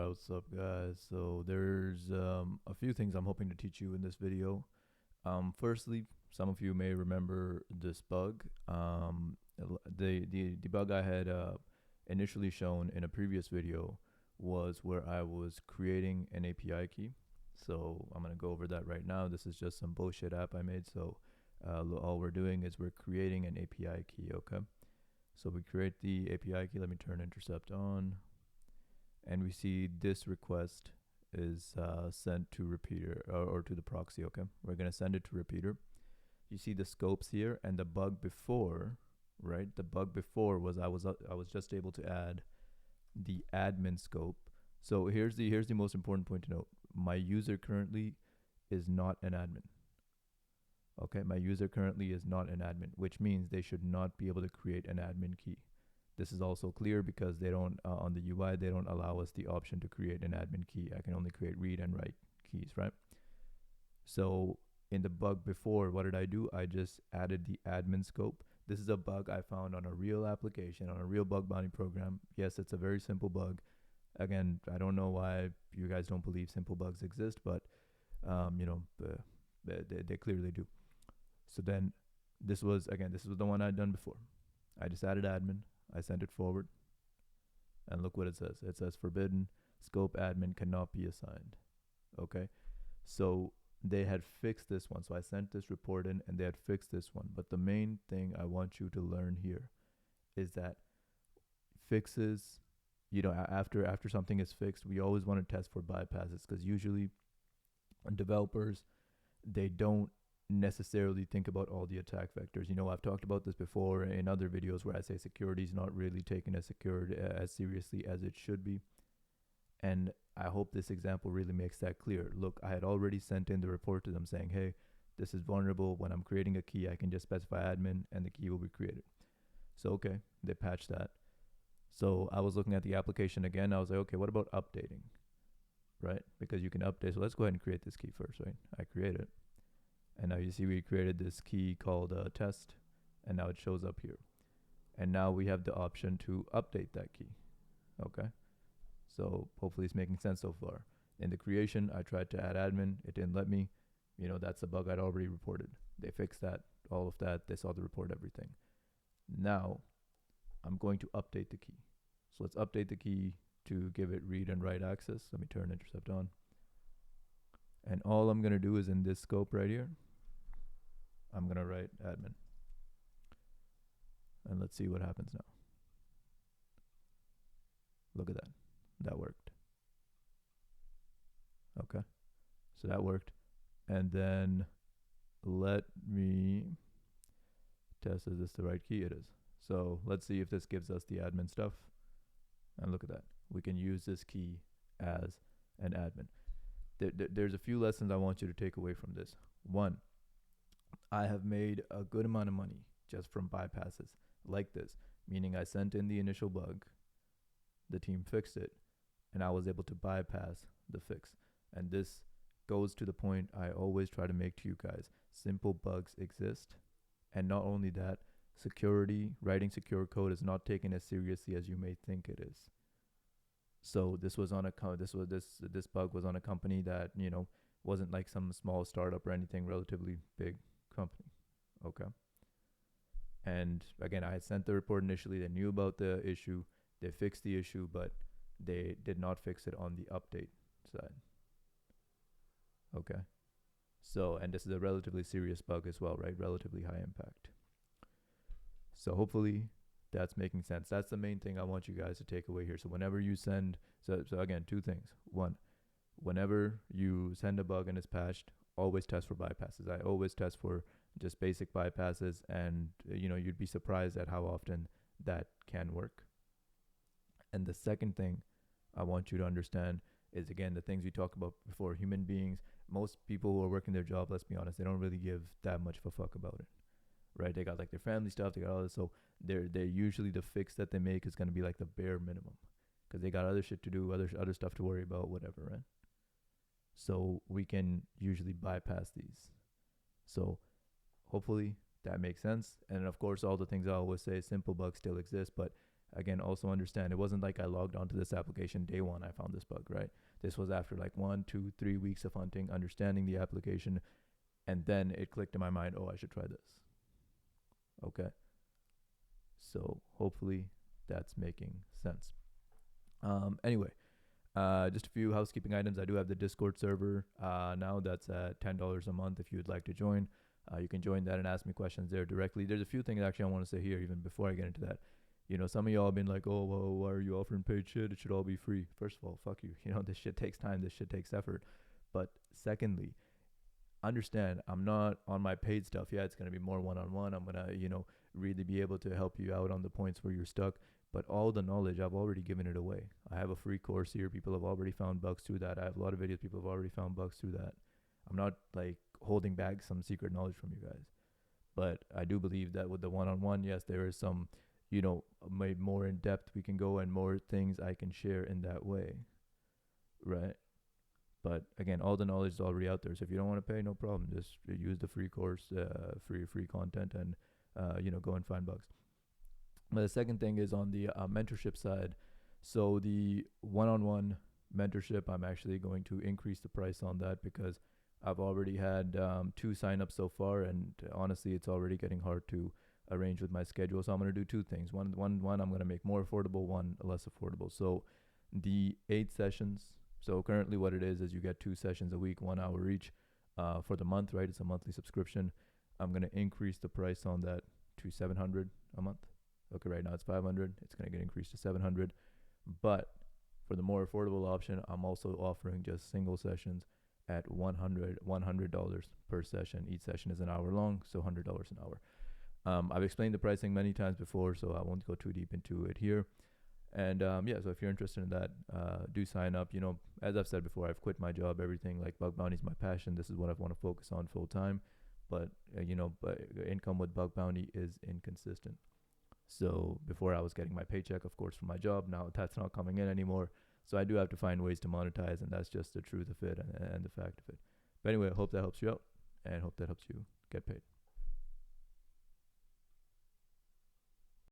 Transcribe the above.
What's up, guys? So there's a few things I'm hoping to teach you in this video. Firstly, some of you may remember this bug. The bug I had initially shown in a previous video was where I was creating an API key. So I'm gonna go over that right now. This is just some bullshit app I made. So all we're doing is we're creating an API key. Okay. So we create the API key. Let me turn intercept on. And we see this request is sent to repeater or to the proxy. Okay, we're gonna send it to repeater. You see the scopes here, and the bug before, right? The bug before was I was just able to add the admin scope. So here's the most important point to note. My user currently is not an admin. Okay, my user currently is not an admin, which means they should not be able to create an admin key. This is also clear because they don't, on the UI, they don't allow us the option to create an admin key. I can only create read and write keys, right? So in the bug before, what did I do? I just added the admin scope. This is a bug I found on a real application, on a real bug bounty program. Yes, it's a very simple bug. Again, I don't know why you guys don't believe simple bugs exist, but they clearly do. So then this was the one I'd done before. I just added admin. I sent it forward, and look what it says. It says forbidden scope admin cannot be assigned. Okay, so they had fixed this one. So I sent this report in, and they had fixed this one. But the main thing I want you to learn here is that fixes, after something is fixed, we always want to test for bypasses, because usually developers, they don't necessarily think about all the attack vectors. I've talked about this before in other videos where I say security is not really taken as as seriously as it should be. And I hope this example really makes that clear. Look, I had already sent in the report to them saying, hey, this is vulnerable. When I'm creating a key, I can just specify admin and the key will be created. So, okay, they patched that. So I was looking at the application again. I was like, okay, what about updating? Right? Because you can update. So let's go ahead and create this key first, right? I create it. And now you see we created this key called test, and now it shows up here. And now we have the option to update that key. Okay. So hopefully it's making sense so far. In the creation, I tried to add admin. It didn't let me. That's a bug I'd already reported. They fixed that, all of that. They saw the report, everything. Now I'm going to update the key. So let's update the key to give it read and write access. Let me turn intercept on. And all I'm going to do is in this scope right here, I'm going to write admin. And let's see what happens now. Look at that. That worked. Okay. So that worked. And then let me test, is this the right key? It is. So let's see if this gives us the admin stuff. And look at that. We can use this key as an admin. There's a few lessons I want you to take away from this. One, I have made a good amount of money just from bypasses like this, meaning I sent in the initial bug, the team fixed it, and I was able to bypass the fix. And this goes to the point I always try to make to you guys. Simple bugs exist. And not only that, security, writing secure code is not taken as seriously as you may think it is. So this was on this bug was on a company that, wasn't like some small startup or anything, relatively big company. Okay. And again, I had sent the report initially. They knew about the issue. They fixed the issue, but they did not fix it on the update side. Okay. So, and this is a relatively serious bug as well, right? Relatively high impact. So hopefully that's making sense. That's the main thing I want you guys to take away here. So whenever you send, so again, two things. One, whenever you send a bug and it's patched, always test for bypasses. I always test for just basic bypasses, and you'd be surprised at how often that can work. And the second thing I want you to understand is, again, the things we talked about before. Human beings, most people who are working their job, let's be honest, they don't really give that much of a fuck about it, right? They got like their family stuff, they got all this, so they're usually, the fix that they make is going to be like the bare minimum, because they got other shit to do, other stuff to worry about, whatever, right? So we can usually bypass these. So hopefully that makes sense. And of course, all the things I always say, simple bugs still exist, but again, also understand it wasn't like I logged onto this application day one, I found this bug, right? This was after like 1, 2, 3 weeks of hunting, understanding the application, and then it clicked in my mind, oh, I should try this. Okay. So hopefully that's making sense. Anyway, just a few housekeeping items. I do have the Discord server now. That's at $10 a month. If you would like to join, you can join that and ask me questions there directly. There's a few things actually I want to say here, even before I get into that. You know, some of y'all have been like, oh, well, why are you offering paid shit? It should all be free. First of all, fuck you. You know, this shit takes time. This shit takes effort. But secondly, understand I'm not on my paid stuff. Yeah, it's going to be more one-on-one. I'm going to, really be able to help you out on the points where you're stuck. But all the knowledge, I've already given it away. I have a free course here. People have already found bugs through that. I have a lot of videos. People have already found bugs through that. I'm not like holding back some secret knowledge from you guys. But I do believe that with the one-on-one, yes, there is some, maybe more in depth we can go and more things I can share in that way. Right? But again, all the knowledge is already out there. So if you don't want to pay, no problem. Just use the free course, free content, and go and find bugs. But the second thing is on the mentorship side. So the one-on-one mentorship, I'm actually going to increase the price on that because I've already had 2 signups so far, and honestly, it's already getting hard to arrange with my schedule. So I'm going to do 2 things. One, I'm going to make more affordable, one less affordable. So the 8 sessions. So currently what it is you get 2 sessions a week, 1 hour each for the month, right? It's a monthly subscription. I'm going to increase the price on that to $700 a month. Okay, right now it's $500. It's going to get increased to $700. But for the more affordable option, I'm also offering just single sessions at $100 per session. Each session is an hour long, so $100 an hour. I've explained the pricing many times before, so I won't go too deep into it here. And so if you're interested in that, do sign up. As I've said before, I've quit my job, everything. Like bug bounty is my passion. This is what I want to focus on full time. But but income with bug bounty is inconsistent. So before I was getting my paycheck, of course, from my job. Now that's not coming in anymore. So I do have to find ways to monetize, and that's just the truth of it and the fact of it. But anyway, I hope that helps you out, and hope that helps you get paid.